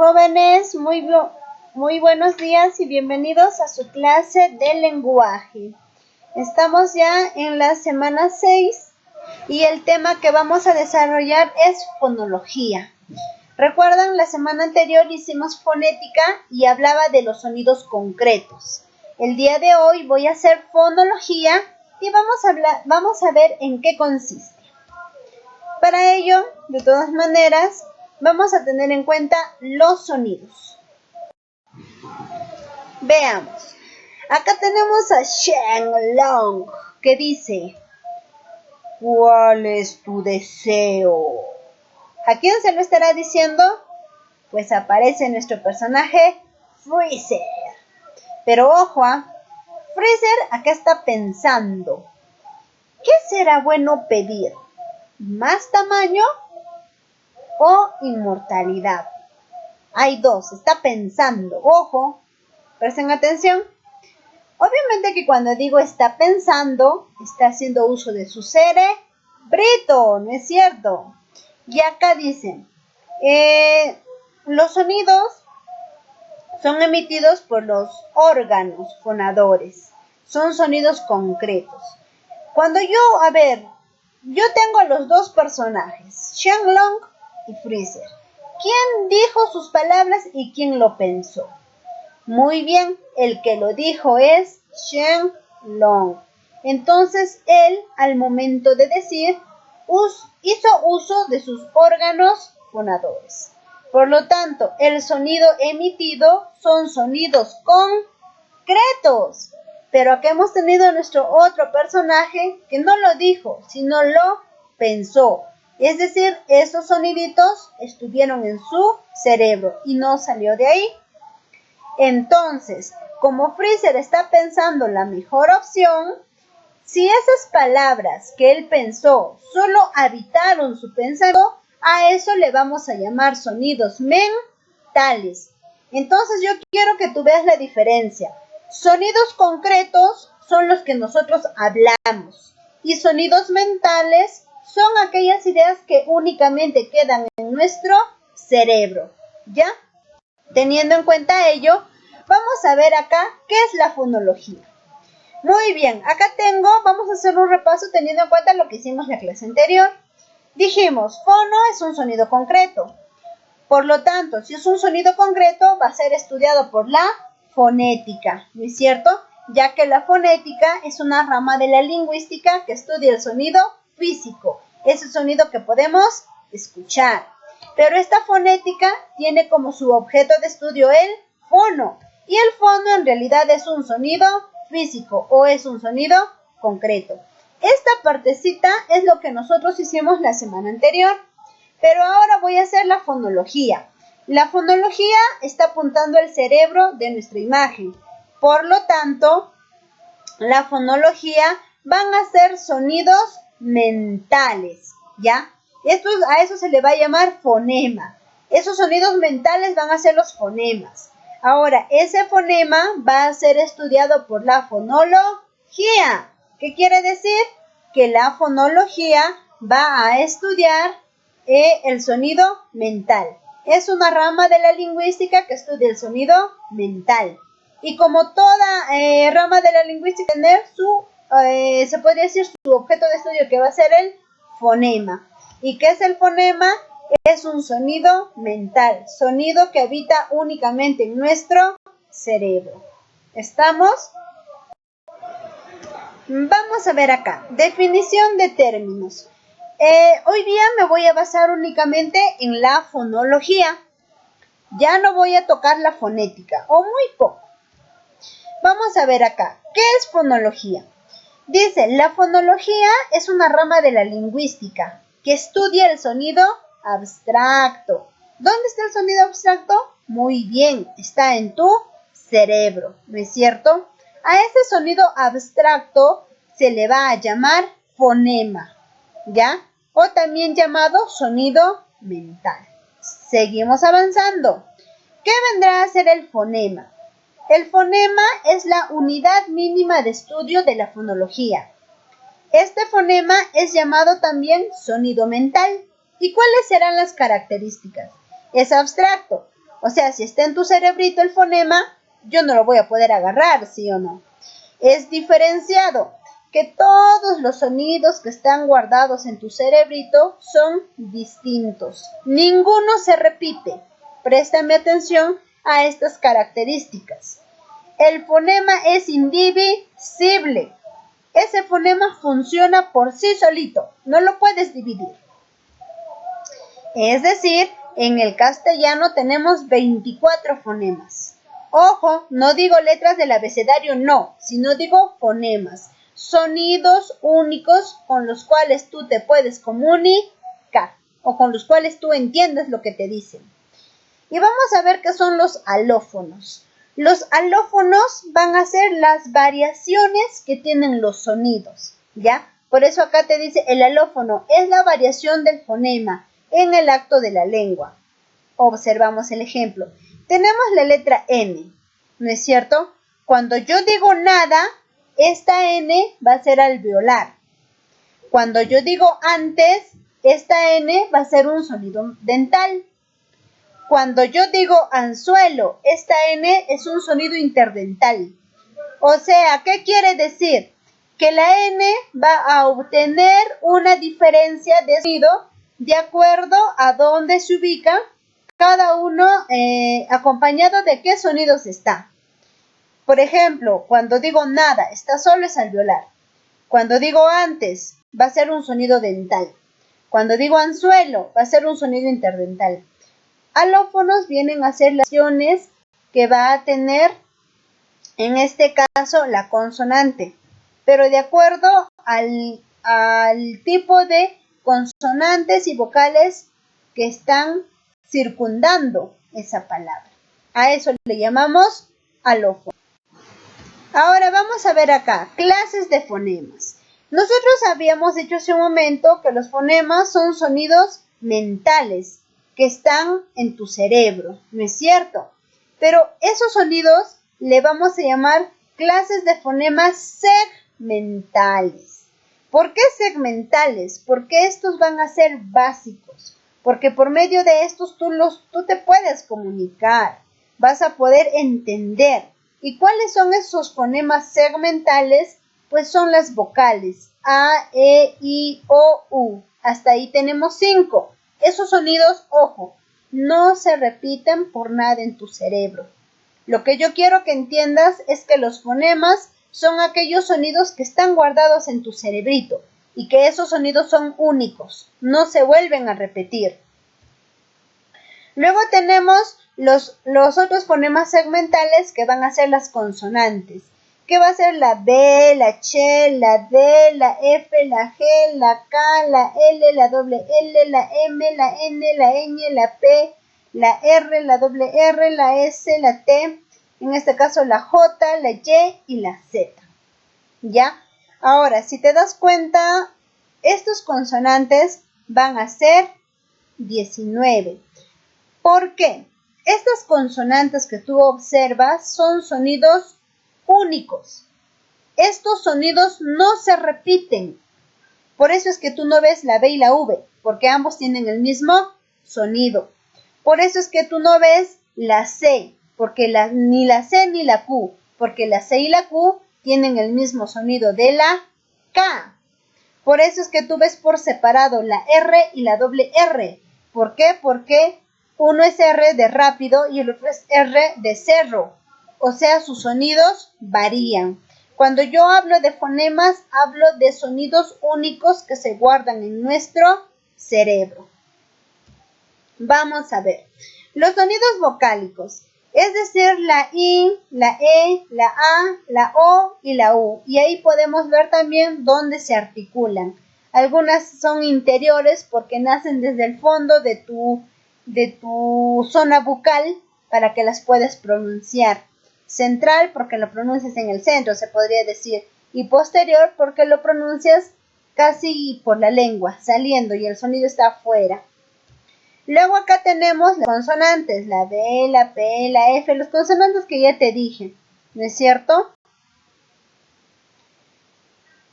Jóvenes, muy buenos días y bienvenidos a su clase de lenguaje. Estamos ya en la semana 6 y el tema que vamos a desarrollar es fonología. ¿Recuerdan? La semana anterior hicimos fonética y hablaba de los sonidos concretos. El día de hoy voy a hacer fonología y vamos a ver en qué consiste. Para ello, de todas maneras, vamos a tener en cuenta los sonidos. Veamos. Acá tenemos a Shen Long que dice: ¿cuál es tu deseo? ¿A quién se lo estará diciendo? Pues aparece nuestro personaje Freezer. Pero ojo, Freezer acá está pensando: ¿qué será bueno pedir? ¿Más tamaño o inmortalidad? Hay dos, está pensando. Ojo, presten atención. Obviamente que cuando digo está pensando, está haciendo uso de su cerebrito, ¿no es cierto? Y acá dicen, los sonidos son emitidos por los órganos fonadores. Son sonidos concretos. Cuando yo tengo a los dos personajes, Shenlong y Freezer. ¿Quién dijo sus palabras y quién lo pensó? Muy bien, el que lo dijo es Shenlong. Entonces él, al momento de decir, hizo uso de sus órganos fonadores. Por lo tanto, el sonido emitido son sonidos concretos. Pero acá hemos tenido a nuestro otro personaje que no lo dijo, sino lo pensó. Es decir, esos soniditos estuvieron en su cerebro y no salió de ahí. Entonces, como Freezer está pensando la mejor opción, si esas palabras que él pensó solo habitaron su pensamiento, a eso le vamos a llamar sonidos mentales. Entonces yo quiero que tú veas la diferencia. Sonidos concretos son los que nosotros hablamos y sonidos mentales son aquellas ideas que únicamente quedan en nuestro cerebro, ¿ya? Teniendo en cuenta ello, vamos a ver acá qué es la fonología. Muy bien, acá vamos a hacer un repaso teniendo en cuenta lo que hicimos en la clase anterior. Dijimos, fono es un sonido concreto. Por lo tanto, si es un sonido concreto, va a ser estudiado por la fonética, ¿no es cierto? Ya que la fonética es una rama de la lingüística que estudia el sonido físico, ese sonido que podemos escuchar. Pero esta fonética tiene como su objeto de estudio el fono, y el fono en realidad es un sonido físico o es un sonido concreto. Esta partecita es lo que nosotros hicimos la semana anterior, pero ahora voy a hacer la fonología. La fonología está apuntando al cerebro de nuestra imagen. Por lo tanto, la fonología van a ser sonidos mentales, ¿ya? A eso se le va a llamar fonema. Esos sonidos mentales van a ser los fonemas. Ahora, ese fonema va a ser estudiado por la fonología. ¿Qué quiere decir? Que la fonología va a estudiar el sonido mental. Es una rama de la lingüística que estudia el sonido mental. Y como toda rama de la lingüística, tener se podría decir su objeto de estudio, que va a ser el fonema. ¿Y qué es el fonema? Es un sonido mental, sonido que habita únicamente en nuestro cerebro. ¿Estamos? Vamos a ver acá, definición de términos. Hoy día me voy a basar únicamente en la fonología. Ya no voy a tocar la fonética, o muy poco. Vamos a ver acá, ¿qué es fonología? Dice, la fonología es una rama de la lingüística que estudia el sonido abstracto. ¿Dónde está el sonido abstracto? Muy bien, está en tu cerebro, ¿no es cierto? A ese sonido abstracto se le va a llamar fonema, ¿ya? O también llamado sonido mental. Seguimos avanzando. ¿Qué vendrá a ser el fonema? El fonema es la unidad mínima de estudio de la fonología. Este fonema es llamado también sonido mental. ¿Y cuáles serán las características? Es abstracto. O sea, si está en tu cerebrito el fonema, yo no lo voy a poder agarrar, ¿sí o no? Es diferenciado, que todos los sonidos que están guardados en tu cerebrito son distintos. Ninguno se repite. Préstame atención a estas características. El fonema es indivisible. Ese fonema funciona por sí solito, no lo puedes dividir. Es decir, en el castellano tenemos 24 fonemas. Ojo, no digo letras del abecedario, no, sino digo fonemas. Sonidos únicos con los cuales tú te puedes comunicar o con los cuales tú entiendes lo que te dicen. Y vamos a ver qué son los alófonos. Los alófonos van a ser las variaciones que tienen los sonidos, ¿ya? Por eso acá te dice el alófono es la variación del fonema en el acto de la lengua. Observamos el ejemplo. Tenemos la letra N, ¿no es cierto? Cuando yo digo nada, esta N va a ser alveolar. Cuando yo digo antes, esta N va a ser un sonido dental. Cuando yo digo anzuelo, esta N es un sonido interdental. O sea, ¿qué quiere decir? Que la N va a obtener una diferencia de sonido de acuerdo a dónde se ubica cada uno acompañado de qué sonidos está. Por ejemplo, cuando digo nada, está solo es alveolar. Cuando digo antes, va a ser un sonido dental. Cuando digo anzuelo, va a ser un sonido interdental. Alófonos vienen a ser las acciones que va a tener, en este caso, la consonante, pero de acuerdo al tipo de consonantes y vocales que están circundando esa palabra. A eso le llamamos alófono. Ahora vamos a ver acá, clases de fonemas. Nosotros habíamos dicho hace un momento que los fonemas son sonidos mentales que están en tu cerebro, ¿no es cierto? Pero esos sonidos le vamos a llamar clases de fonemas segmentales. ¿Por qué segmentales? Porque estos van a ser básicos, porque por medio de estos tú te puedes comunicar, vas a poder entender. ¿Y cuáles son esos fonemas segmentales? Pues son las vocales A, E, I, O, U. Hasta ahí tenemos 5. Esos sonidos, ojo, no se repiten por nada en tu cerebro. Lo que yo quiero que entiendas es que los fonemas son aquellos sonidos que están guardados en tu cerebrito y que esos sonidos son únicos, no se vuelven a repetir. Luego tenemos los otros fonemas segmentales que van a ser las consonantes, que va a ser la B, la Ch, la D, la F, la G, la K, la L, la doble L, la M, la N, la ñ, la P, la R, la doble R, la S, la T, en este caso la J, la Y y la Z. ¿Ya? Ahora, si te das cuenta, estos consonantes van a ser 19. ¿Por qué? Estas consonantes que tú observas son sonidos únicos. Estos sonidos no se repiten. Por eso es que tú no ves la B y la V, porque ambos tienen el mismo sonido. Por eso es que tú no ves la C, porque ni la C ni la Q, porque la C y la Q tienen el mismo sonido de la K. Por eso es que tú ves por separado la R y la doble R. ¿Por qué? Porque uno es R de rápido y el otro es R de cerro. O sea, sus sonidos varían. Cuando yo hablo de fonemas, hablo de sonidos únicos que se guardan en nuestro cerebro. Vamos a ver. Los sonidos vocálicos, es decir, la I, la E, la A, la O y la U. Y ahí podemos ver también dónde se articulan. Algunas son interiores porque nacen desde el fondo de tu zona bucal para que las puedas pronunciar. Central porque lo pronuncias en el centro, se podría decir. Y posterior porque lo pronuncias casi por la lengua, saliendo y el sonido está afuera. Luego acá tenemos las consonantes, la B, la P, la F, los consonantes que ya te dije, ¿no es cierto?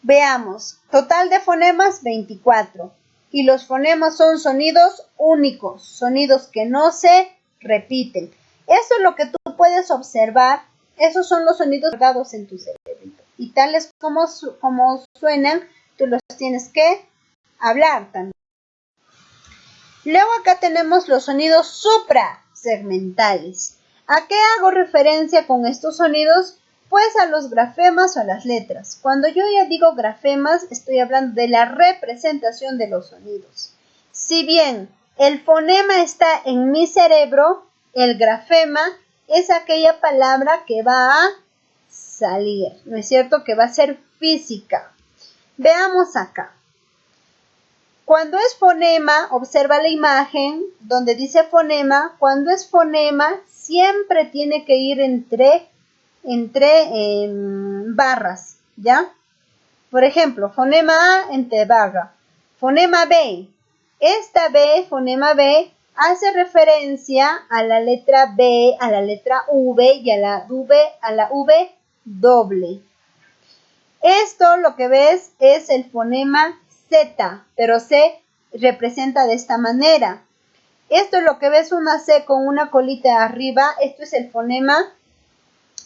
Veamos, total de fonemas 24. Y los fonemas son sonidos únicos, sonidos que no se repiten. Eso es lo que tú puedes observar. Esos son los sonidos guardados en tu cerebrito. Y tales como suenan, tú los tienes que hablar también. Luego acá tenemos los sonidos suprasegmentales. ¿A qué hago referencia con estos sonidos? Pues a los grafemas o a las letras. Cuando yo ya digo grafemas, estoy hablando de la representación de los sonidos. Si bien el fonema está en mi cerebro, el grafema es aquella palabra que va a salir, ¿no es cierto? Que va a ser física. Veamos acá. Cuando es fonema, observa la imagen donde dice fonema. Cuando es fonema, siempre tiene que ir entre barras, ¿ya? Por ejemplo, fonema A entre barra. Fonema B. Esta B, fonema B, hace referencia a la letra B, a la letra V y a la V doble. Esto lo que ves es el fonema Z, pero se representa de esta manera. Esto es lo que ves, una C con una colita arriba. Esto es el fonema,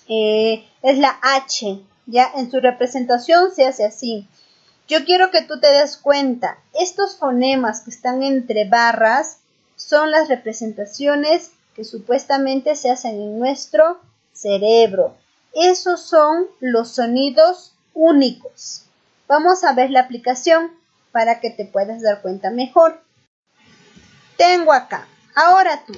es la H, ¿ya? En su representación se hace así. Yo quiero que tú te des cuenta, estos fonemas que están entre barras son las representaciones que supuestamente se hacen en nuestro cerebro. Esos son los sonidos únicos. Vamos a ver la aplicación para que te puedas dar cuenta mejor. Tengo acá, ahora tú,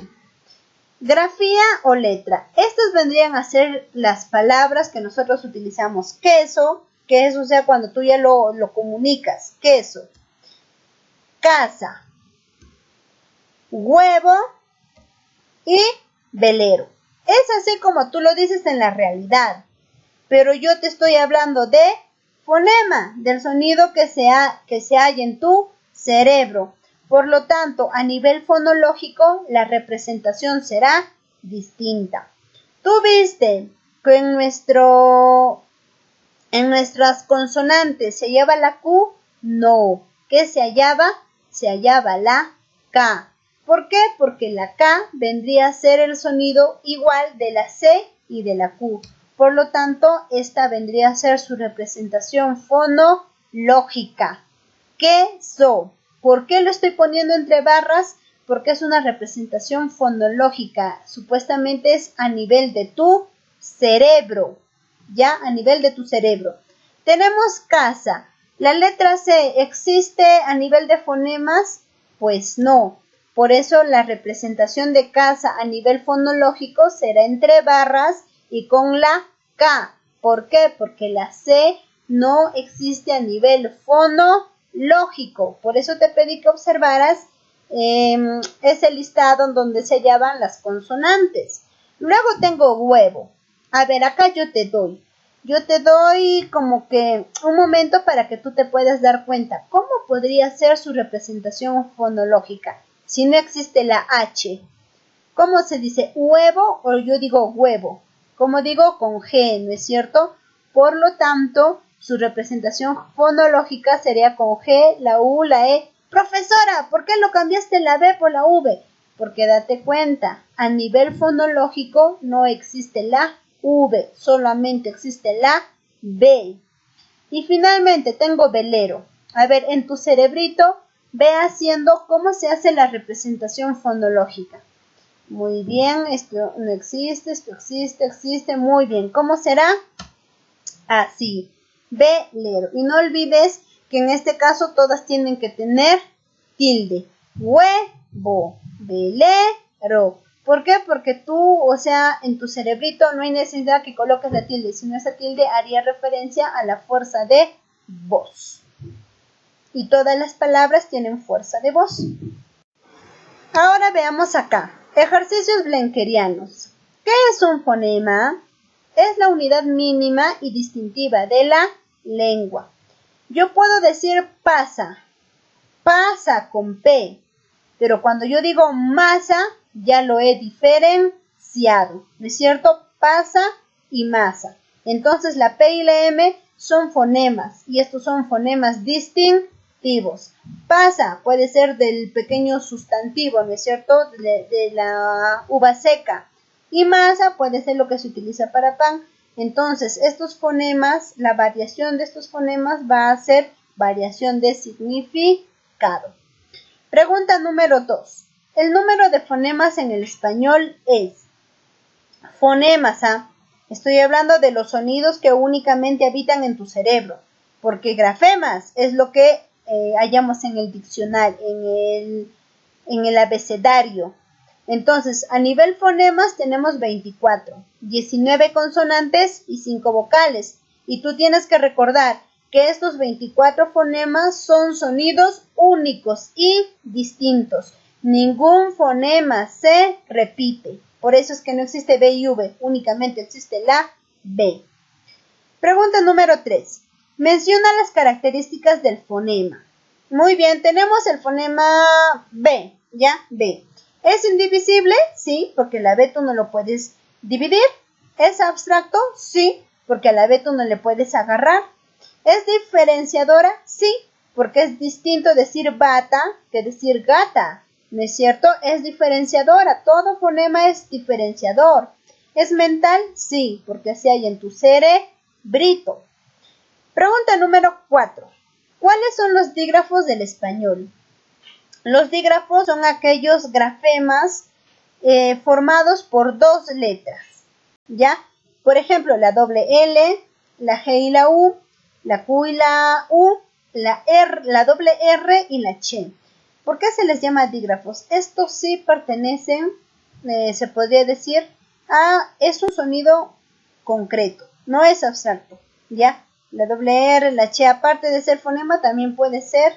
grafía o letra. Estas vendrían a ser las palabras que nosotros utilizamos. Queso, o sea, cuando tú ya lo comunicas. Queso, casa, huevo y velero. Es así como tú lo dices en la realidad. Pero yo te estoy hablando de fonema, del sonido que se halla en tu cerebro. Por lo tanto, a nivel fonológico, la representación será distinta. ¿Tú viste que en nuestras consonantes se hallaba la Q? No. ¿Qué se hallaba? Se hallaba la K. ¿Por qué? Porque la K vendría a ser el sonido igual de la C y de la Q. Por lo tanto, esta vendría a ser su representación fonológica. Queso. ¿Por qué lo estoy poniendo entre barras? Porque es una representación fonológica. Supuestamente es a nivel de tu cerebro. ¿Ya? A nivel de tu cerebro. Tenemos casa. ¿La letra C existe a nivel de fonemas? Pues no. Por eso la representación de casa a nivel fonológico será entre barras y con la K. ¿Por qué? Porque la C no existe a nivel fonológico. Por eso te pedí que observaras ese listado en donde se hallaban las consonantes. Luego tengo huevo. A ver, acá yo te doy como que un momento para que tú te puedas dar cuenta. ¿Cómo podría ser su representación fonológica si no existe la H? ¿Cómo se dice? ¿Huevo o yo digo huevo? Como digo, con G, ¿no es cierto? Por lo tanto, su representación fonológica sería con G, la U, la E. Profesora, ¿por qué lo cambiaste la B por la V? Porque date cuenta, a nivel fonológico no existe la V, solamente existe la B. Y finalmente tengo velero. A ver, en tu cerebrito, ve haciendo cómo se hace la representación fonológica. Muy bien, esto no existe, esto existe, muy bien. ¿Cómo será? Así, velero. Y no olvides que en este caso todas tienen que tener tilde. Huevo, velero. ¿Por qué? Porque tú, o sea, en tu cerebrito no hay necesidad que coloques la tilde, sino esa tilde haría referencia a la fuerza de voz. Y todas las palabras tienen fuerza de voz. Ahora veamos acá. Ejercicios blenkerianos. ¿Qué es un fonema? Es la unidad mínima y distintiva de la lengua. Yo puedo decir pasa con P, pero cuando yo digo masa, ya lo he diferenciado, ¿no es cierto? Pasa y masa. Entonces la P y la M son fonemas, y estos son fonemas distintivos. Pasa puede ser del pequeño sustantivo, ¿no es cierto? De la uva seca. Y masa puede ser lo que se utiliza para pan. Entonces, estos fonemas, la variación de estos fonemas va a ser variación de significado. Pregunta número 2. El número de fonemas en el español es fonemas, estoy hablando de los sonidos que únicamente habitan en tu cerebro, porque grafemas es lo que hallamos en el diccionario, en el abecedario. Entonces, a nivel fonemas tenemos 24, 19 consonantes y 5 vocales. Y tú tienes que recordar que estos 24 fonemas son sonidos únicos y distintos. Ningún fonema se repite. Por eso es que no existe B y V, únicamente existe la B. Pregunta número 3. Menciona las características del fonema. Muy bien, tenemos el fonema B, ¿ya? B. ¿Es indivisible? Sí, porque la B tú no lo puedes dividir. ¿Es abstracto? Sí, porque a la B tú no le puedes agarrar. ¿Es diferenciadora? Sí, porque es distinto decir bata que decir gata. ¿No es cierto? Es diferenciadora. Todo fonema es diferenciador. ¿Es mental? Sí, porque así hay en tu cerebrito. Pregunta número 4. ¿Cuáles son los dígrafos del español? Los dígrafos son aquellos grafemas formados por dos letras, ¿ya? Por ejemplo, la doble L, la G y la U, la Q y la U, la doble R y la Ch. ¿Por qué se les llama dígrafos? Estos sí pertenecen, se podría decir, es un sonido concreto, no es abstracto, ¿ya? La doble R, la Ch, aparte de ser fonema, también puede ser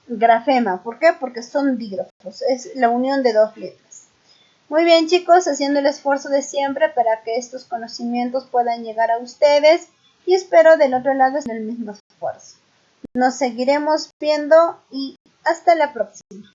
grafema. ¿Por qué? Porque son dígrafos, es la unión de dos letras. Muy bien, chicos, haciendo el esfuerzo de siempre para que estos conocimientos puedan llegar a ustedes y espero del otro lado el mismo esfuerzo. Nos seguiremos viendo y hasta la próxima.